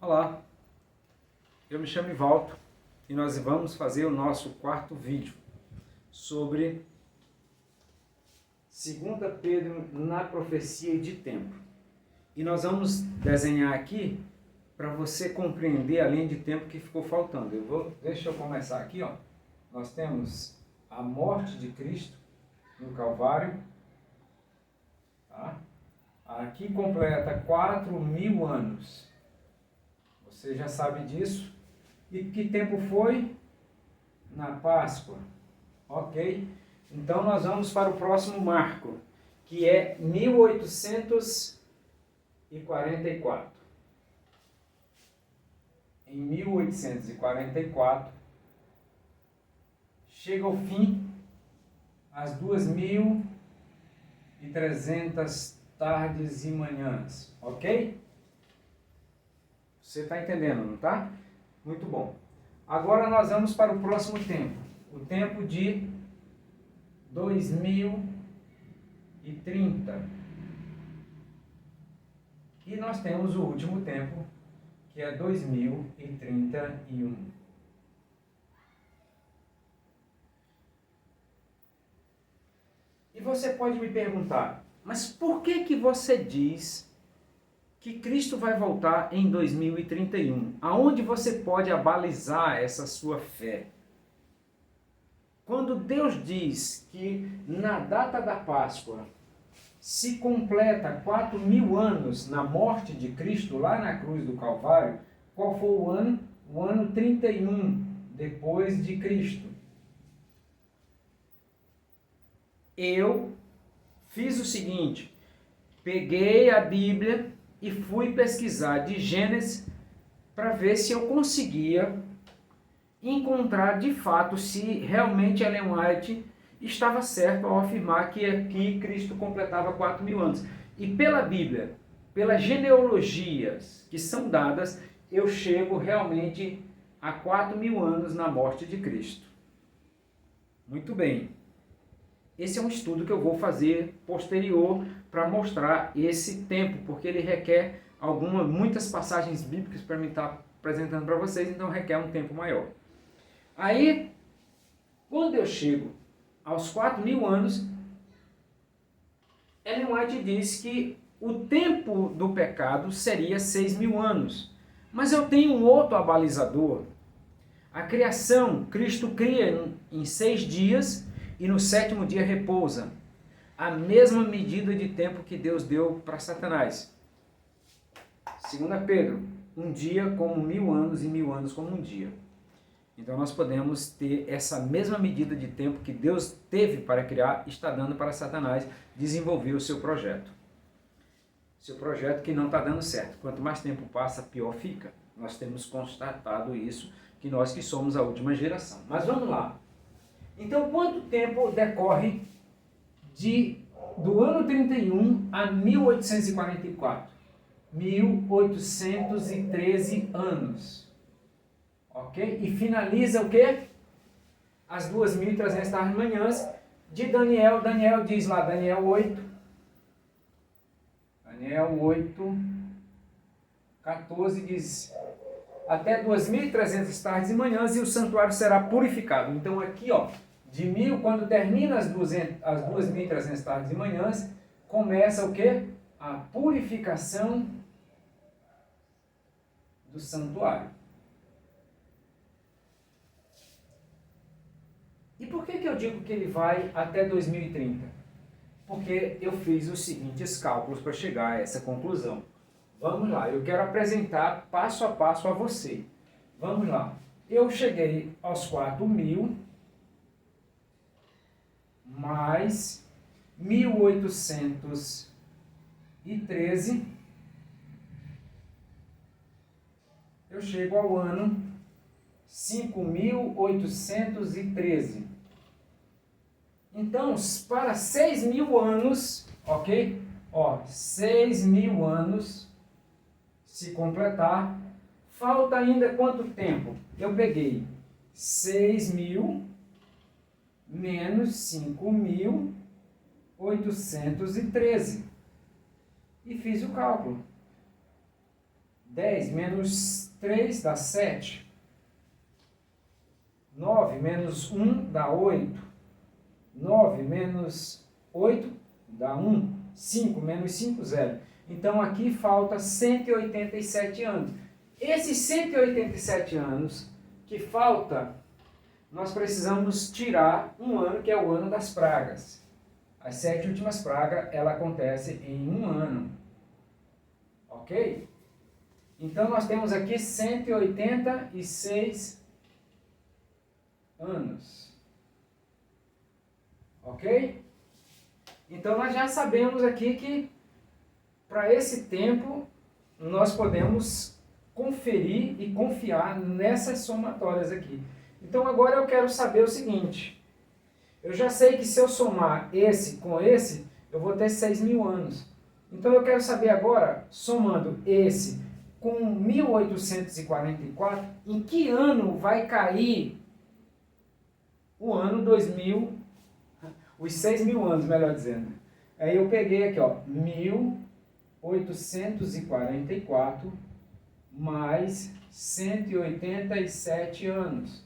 Olá, eu me chamo Ivaldo e nós vamos fazer o nosso quarto vídeo sobre 2 Pedro na profecia de tempo. E nós vamos desenhar aqui para você compreender a linha de tempo que ficou faltando. Deixa eu começar aqui, ó. Nós temos a morte de Cristo no Calvário, tá? Aqui completa 4.000 anos. Você já sabe disso. E que tempo foi? Na Páscoa. Ok? Então nós vamos para o próximo marco, que é 1844. Em 1844, chega ao fim as 2.300 tardes e manhãs. Ok? Você está entendendo, não está? Muito bom. Agora nós vamos para o próximo tempo. O tempo de 2030. E nós temos o último tempo, que é 2031. E você pode me perguntar, mas por que você diz que Cristo vai voltar em 2031? Aonde você pode abalizar essa sua fé? Quando Deus diz que na data da Páscoa se completa 4.000 anos na morte de Cristo lá na cruz do Calvário, qual foi o ano? O ano 31 depois de Cristo. Eu fiz o seguinte, peguei a Bíblia e fui pesquisar de Gênesis para ver se eu conseguia encontrar de fato se realmente Ellen White estava certo ao afirmar que aqui Cristo completava 4.000 anos. E pela Bíblia, pelas genealogias que são dadas, eu chego realmente a 4.000 anos na morte de Cristo. Muito bem. Esse é um estudo que eu vou fazer posterior para mostrar esse tempo, porque ele requer muitas passagens bíblicas para mim estar apresentando para vocês, então requer um tempo maior. Aí, quando eu chego aos 4.000 anos, Ellen White diz que o tempo do pecado seria 6.000 anos. Mas eu tenho um outro abalizador. A criação, Cristo cria em 6 dias e no 7º dia repousa. A mesma medida de tempo que Deus deu para Satanás. 2 Pedro, um dia como 1.000 anos e 1.000 anos como um dia. Então nós podemos ter essa mesma medida de tempo que Deus teve para criar, está dando para Satanás desenvolver o seu projeto. Seu projeto que não está dando certo. Quanto mais tempo passa, pior fica. Nós temos constatado isso, que nós que somos a última geração. Mas vamos lá. Então quanto tempo decorre do ano 31 a 1844? 1.813 anos. Ok? E finaliza o quê? As 2.300 tardes manhãs de Daniel. Daniel diz lá, Daniel 8, 14 diz, até 2.300 tardes e manhãs e o santuário será purificado. Então aqui, ó, de 1.000, quando termina as 2.300 tardes e manhãs, começa o quê? A purificação do santuário. E por que eu digo que ele vai até 2030? Porque eu fiz os seguintes cálculos para chegar a essa conclusão. Vamos lá, eu quero apresentar passo a passo a você. Vamos lá. Eu cheguei aos 4.000, mais 1.813, eu chego ao ano 5.813. Então, para 6.000 anos, ok? Ó, 6.000 anos se completar, falta ainda quanto tempo? Eu peguei 6.000 menos 5.813 e fiz o cálculo. 10 menos 3 dá 7. 9 menos 1 dá 8. 9 menos 8 dá 1. 5 menos 5, 0. Então aqui falta 187 anos. Esses 187 anos que falta, nós precisamos tirar um ano, que é o ano das pragas. As 7 últimas pragas, ela acontece em um ano. Ok? Então nós temos aqui 186 anos. Ok? Então nós já sabemos aqui que para esse tempo nós podemos conferir e confiar nessas somatórias aqui. Então agora eu quero saber o seguinte. Eu já sei que se eu somar esse com esse, eu vou ter 6.000 anos. Então eu quero saber agora, somando esse com 1844, em que ano vai cair o ano 2000, os 6.000 anos, melhor dizendo. Aí eu peguei aqui, ó, 1844 mais 187 anos.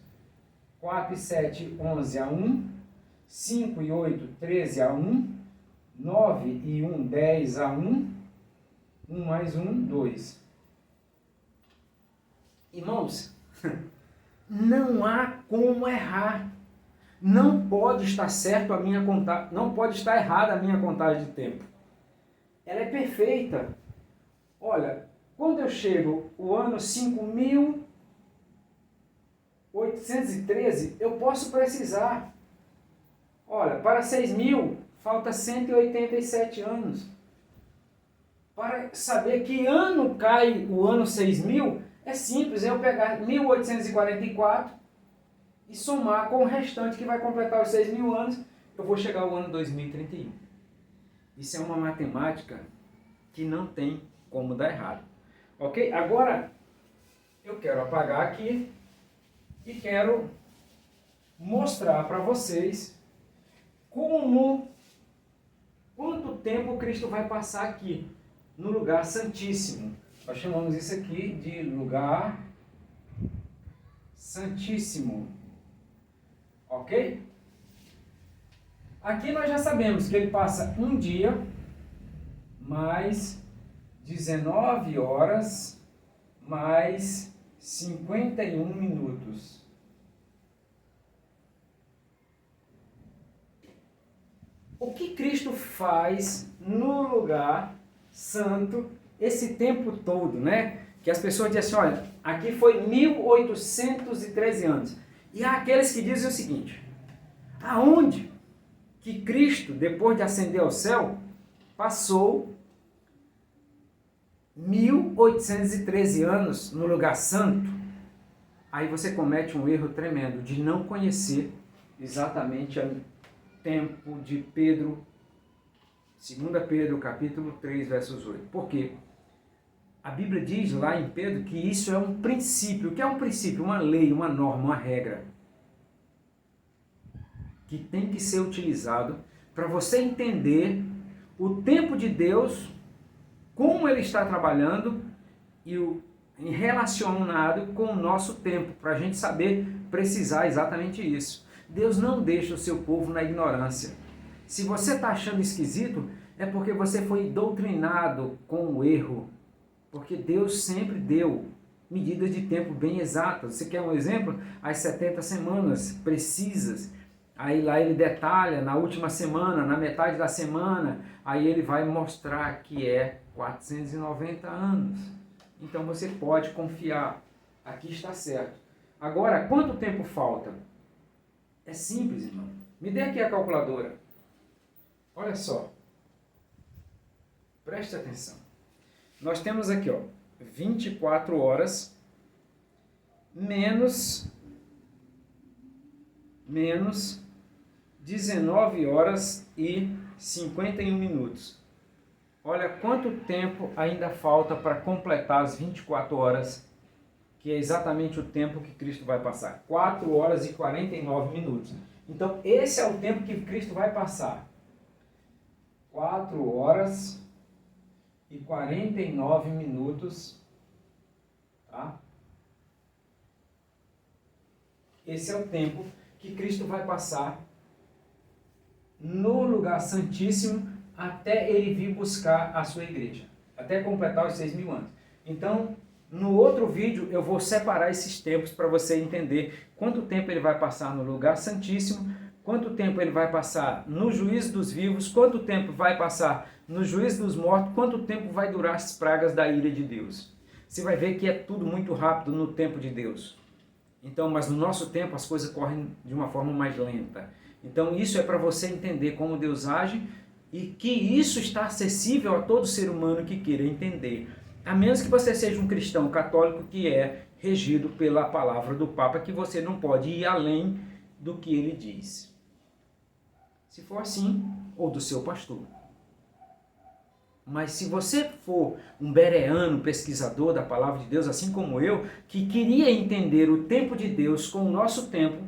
4 e 7, 11 a 1. 5 e 8, 13 a 1. 9 e 1, 10 a 1. 1 mais 1, 2. Irmãos, não há como errar. Não pode estar certo a minha contagem, não pode estar errada a minha contagem de tempo. Ela é perfeita. Olha, quando eu chego o ano 5.813, eu posso precisar. Olha, para 6.000, falta 187 anos. Para saber que ano cai o ano 6.000, é simples, é eu pegar 1844 e somar com o restante que vai completar os 6.000 anos, eu vou chegar ao ano 2031. Isso é uma matemática que não tem como dar errado. Ok? Agora, eu quero apagar aqui e quero mostrar para vocês quanto tempo Cristo vai passar aqui, no lugar santíssimo. Nós chamamos isso aqui de lugar santíssimo. Ok? Aqui nós já sabemos que ele passa um dia, mais 19 horas, mais 51 minutos. O que Cristo faz no lugar santo esse tempo todo, né? Que as pessoas dizem assim, olha, aqui foi 1813 anos. E há aqueles que dizem o seguinte, aonde que Cristo, depois de ascender ao céu, passou 1813 anos no lugar santo? Aí você comete um erro tremendo de não conhecer exatamente o tempo de Pedro, 2 Pedro, capítulo 3, versos 8. Por quê? A Bíblia diz lá em Pedro que isso é um princípio. O que é um princípio? Uma lei, uma norma, uma regra. Que tem que ser utilizado para você entender o tempo de Deus, como Ele está trabalhando e relacionado com o nosso tempo, para a gente saber precisar exatamente isso. Deus não deixa o seu povo na ignorância. Se você está achando esquisito, é porque você foi doutrinado com o erro. Porque Deus sempre deu medidas de tempo bem exatas. Você quer um exemplo? As 70 semanas precisas. Aí lá ele detalha na última semana, na metade da semana, aí ele vai mostrar que é 490 anos. Então você pode confiar. Aqui está certo. Agora, quanto tempo falta? É simples, irmão. Me dê aqui a calculadora. Olha só. Preste atenção. Nós temos aqui, ó, 24 horas menos 19 horas e 51 minutos. Olha quanto tempo ainda falta para completar as 24 horas, que é exatamente o tempo que Cristo vai passar. 4 horas e 49 minutos. Então, esse é o tempo que Cristo vai passar. 4 horas e 49 minutos Tá? Esse é o tempo que Cristo vai passar no lugar santíssimo até ele vir buscar a sua igreja, até completar os 6.000 anos. Então, no outro vídeo eu vou separar esses tempos para você entender quanto tempo ele vai passar no lugar santíssimo, quanto tempo ele vai passar no juízo dos vivos, quanto tempo vai passar no juízo dos mortos, quanto tempo vai durar as pragas da ira de Deus. Você vai ver que é tudo muito rápido no tempo de Deus. Então, mas no nosso tempo as coisas correm de uma forma mais lenta. Então isso é para você entender como Deus age e que isso está acessível a todo ser humano que queira entender. A menos que você seja um cristão católico que é regido pela palavra do Papa, que você não pode ir além do que ele diz. Se for assim, ou do seu pastor. Mas se você for um bereano, pesquisador da palavra de Deus, assim como eu, que queria entender o tempo de Deus com o nosso tempo,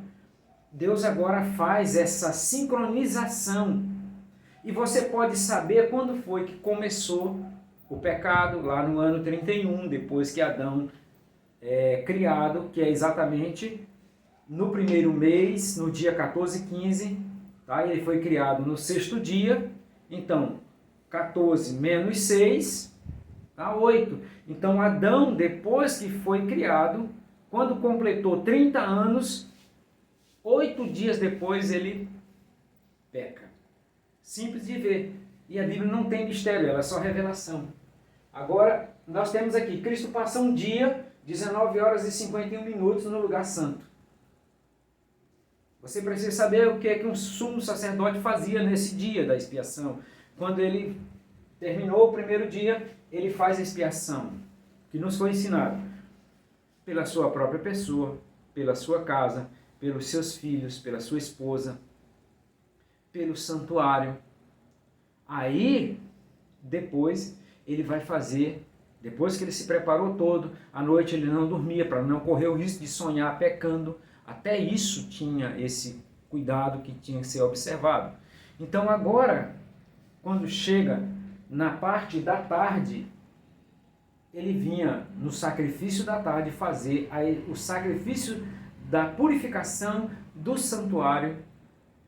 Deus agora faz essa sincronização. E você pode saber quando foi que começou o pecado, lá no ano 31, depois que Adão é criado, que é exatamente no primeiro mês, no dia 14/15, tá? Ele foi criado no 6º dia, então 14 menos 6, dá 8. Então Adão, depois que foi criado, quando completou 30 anos, 8 dias depois ele peca. Simples de ver. E a Bíblia não tem mistério, ela é só revelação. Agora, nós temos aqui, Cristo passa um dia, 19 horas e 51 minutos no lugar santo. Você precisa saber o que é que um sumo sacerdote fazia nesse dia da expiação. Quando ele terminou o primeiro dia, ele faz a expiação, que nos foi ensinado pela sua própria pessoa, pela sua casa, pelos seus filhos, pela sua esposa, pelo santuário. Aí, depois, ele vai fazer, depois que ele se preparou todo, à noite ele não dormia, para não correr o risco de sonhar pecando. Até isso tinha esse cuidado que tinha que ser observado. Então agora, quando chega na parte da tarde, ele vinha no sacrifício da tarde fazer o sacrifício da purificação do santuário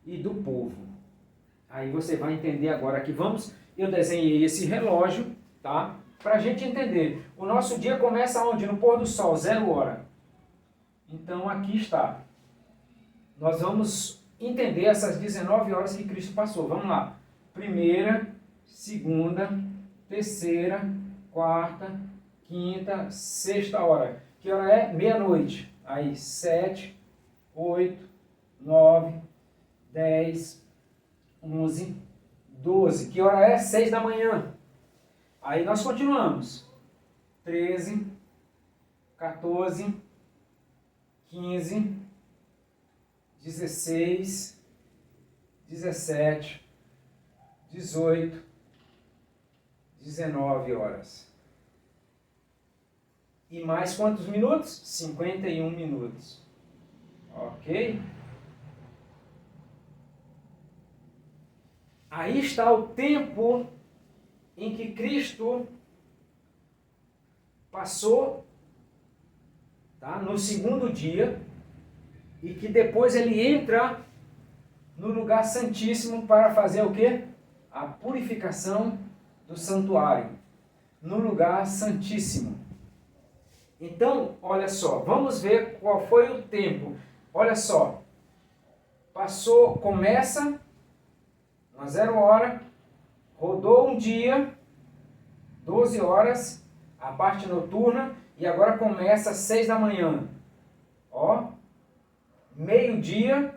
e do povo. Aí você vai entender agora que eu desenhei esse relógio, tá? Para a gente entender. O nosso dia começa onde? No pôr do sol, 0 hora. Então aqui está. Nós vamos entender essas 19 horas que Cristo passou. Vamos lá. 1ª, 2ª, 3ª, 4ª, 5ª, 6ª hora. Que hora é? Meia-noite. Aí 7, 8, 9, 10, 11, 12. Que hora é? 6 da manhã. Aí nós continuamos. 13, 14, 15, 16, 17, 18, 19 horas. E mais quantos minutos? 51 minutos. Ok? Aí está o tempo em que Cristo passou, tá, no 2º dia, e que depois ele entra no lugar santíssimo para fazer o quê? A purificação do santuário, no lugar santíssimo. Então, olha só, vamos ver qual foi o tempo. Olha só, começa na 0 hora, rodou um dia, 12 horas, a parte noturna, e agora começa às 6 da manhã. Ó, meio-dia,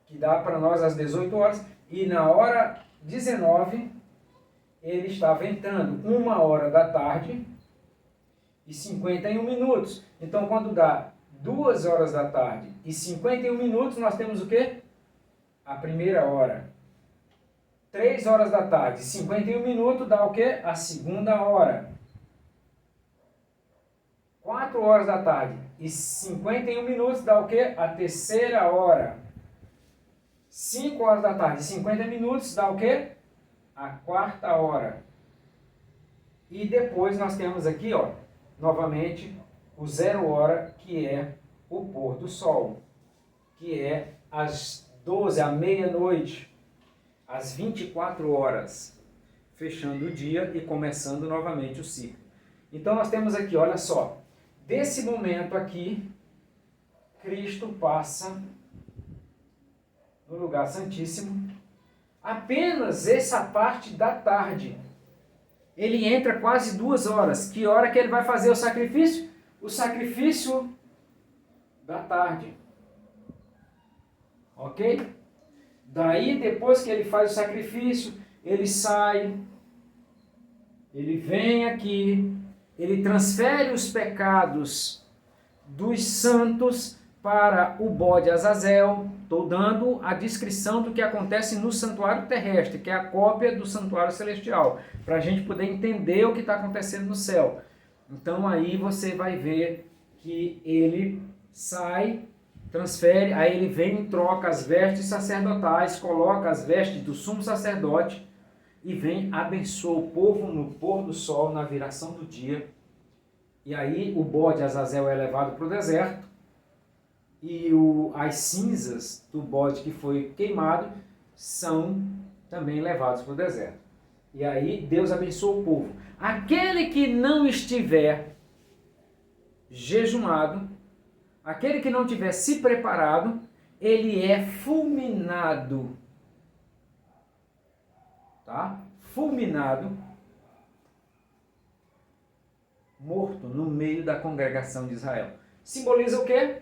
que dá para nós às 18 horas, e na hora 19, ele estava entrando 1 hora da tarde e 51 minutos. Então, quando dá 2 horas da tarde e 51 minutos, nós temos o quê? A 1ª hora. 3 horas da tarde e 51 minutos dá o quê? A 2ª hora. 4 horas da tarde e 51 minutos dá o quê? A 3ª hora. 5 horas da tarde e 50 minutos dá o quê? A 4ª hora. E depois nós temos aqui, ó, novamente, o 0 hora, que é o pôr do sol, que é às 12, à meia-noite, às 24 horas, fechando o dia e começando novamente o ciclo. Então nós temos aqui, olha só, desse momento aqui, Cristo passa no lugar santíssimo, apenas essa parte da tarde. Ele entra quase 2 horas. Que hora que ele vai fazer o sacrifício? O sacrifício da tarde. Ok? Daí, depois que ele faz o sacrifício, ele sai, ele vem aqui, ele transfere os pecados dos santos para o bode Azazel. Estou dando a descrição do que acontece no santuário terrestre, que é a cópia do santuário celestial, para a gente poder entender o que está acontecendo no céu. Então aí você vai ver que ele sai, transfere, aí ele vem, troca as vestes sacerdotais, coloca as vestes do sumo sacerdote e vem, abençoa o povo no pôr do sol, na viração do dia. E aí o bode Azazel é levado para o deserto e as cinzas do bode que foi queimado são também levados para o deserto. E aí Deus abençoa o povo. Aquele que não estiver jejumado, aquele que não tiver se preparado, ele é fulminado. Tá? Fulminado, morto no meio da congregação de Israel. Simboliza o quê?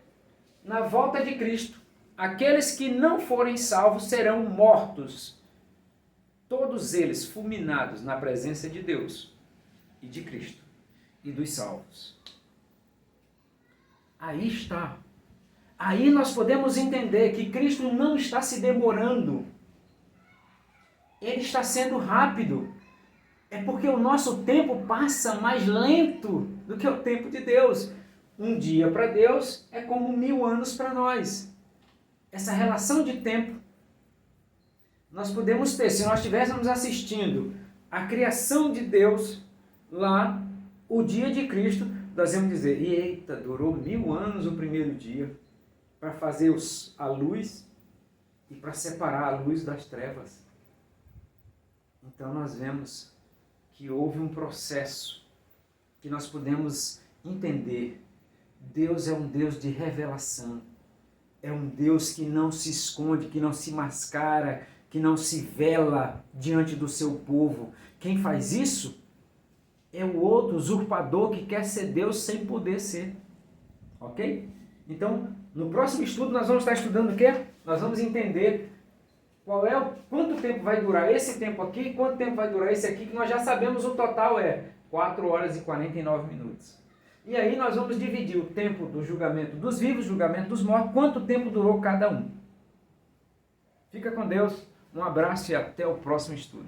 Na volta de Cristo, aqueles que não forem salvos serão mortos. Todos eles fulminados na presença de Deus e de Cristo e dos salvos. Aí está. Aí nós podemos entender que Cristo não está se demorando. Ele está sendo rápido. É porque o nosso tempo passa mais lento do que o tempo de Deus. Um dia para Deus é como 1000 anos para nós. Essa relação de tempo nós podemos ter, se nós estivéssemos assistindo a criação de Deus lá, o dia de Cristo, nós vamos dizer, eita, durou 1000 anos o primeiro dia para fazer a luz e para separar a luz das trevas. Então nós vemos que houve um processo que nós podemos entender. Deus é um Deus de revelação. É um Deus que não se esconde, que não se mascara, que não se vela diante do seu povo. Quem faz isso é o outro usurpador que quer ser Deus sem poder ser. Ok? Então, no próximo estudo nós vamos estar estudando o quê? Nós vamos entender quanto tempo vai durar esse tempo aqui, quanto tempo vai durar esse aqui, que nós já sabemos o total é 4 horas e 49 minutos. E aí nós vamos dividir o tempo do julgamento dos vivos, julgamento dos mortos, quanto tempo durou cada um. Fica com Deus, um abraço e até o próximo estudo.